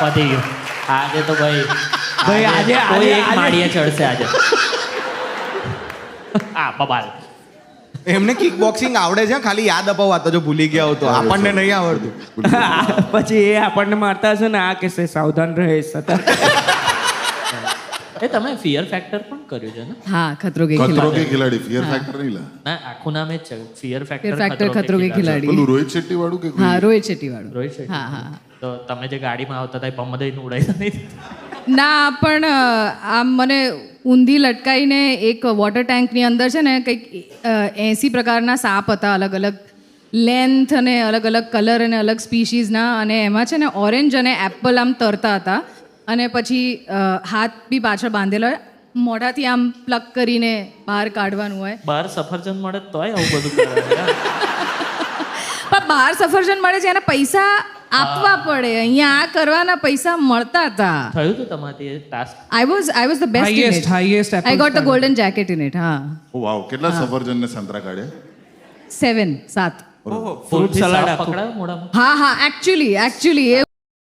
પતી ગયું આજે તો ભાઈ આજે કોઈ એક આજે- માળીએ ચડશે આજે બબાલ એમને કિક બોક્સિંગ આવડે છે, ખાલી યાદ અપાવવા તો જો ભૂલી ગયા હો તો. આપણને નહીં આવડતું. પછી એ આપણને મારતા હશે ને આ કહેશે સાવધાન રહે સતર્ક. એ તમે ફિયર ફેક્ટર પણ કર્યું છે ને? हाँ खतरों के खतरों खिलाड़ी के खिलाड़ी फियर फैक्टर नहीं ला ના આખું નામ એ જ છે ફિયર फिर फैक्टर खतरों के खिलाड़ी પેલું રોહિત શેટ્ટી વાળું કે કોઈ? हाँ रोहित शेट्टी वाળું રોહિત શેટ્ટી. हाँ हाँ તો તમે જે ગાડીમાં આવતા હતા એ પમ્મદઈને ઉડાઈ નહીં? ના પણ આમ મને ઊંધી લટકાઈને એક વોટર ટેન્કની અંદર છે ને કંઈક 80 પ્રકારના સાપ હતા, અલગ અલગ લેન્થ અને અલગ અલગ કલર અને અલગ સ્પીશીઝના, અને એમાં છે ને ઓરેન્જ અને એપલ આમ તરતા હતા, અને પછી હાથ બી પાછળ બાંધેલો હોય, મોઢાથી આમ પ્લગ કરીને બહાર કાઢવાનું હોય. બહાર સફરજન મળે તોય આવું બધું કરે છે. પણ બહાર સફરજન મળે છે એના પૈસા આપવા પડે, અહીંયા આ કરવાના પૈસા મળતા હતા. થયું હતું તમારાથી એ task? I was the best in Highest- it. highest I got the golden jacket in it. हाँ ઓ વાવ, કેટલા સફરજન ને સંતરા કાઢ્યા? 7 ફ્રૂટ ફૂલથી સલાડ સાપ આખું પકડાયો મોઢામાં? हाँ हाँ एक्चुअली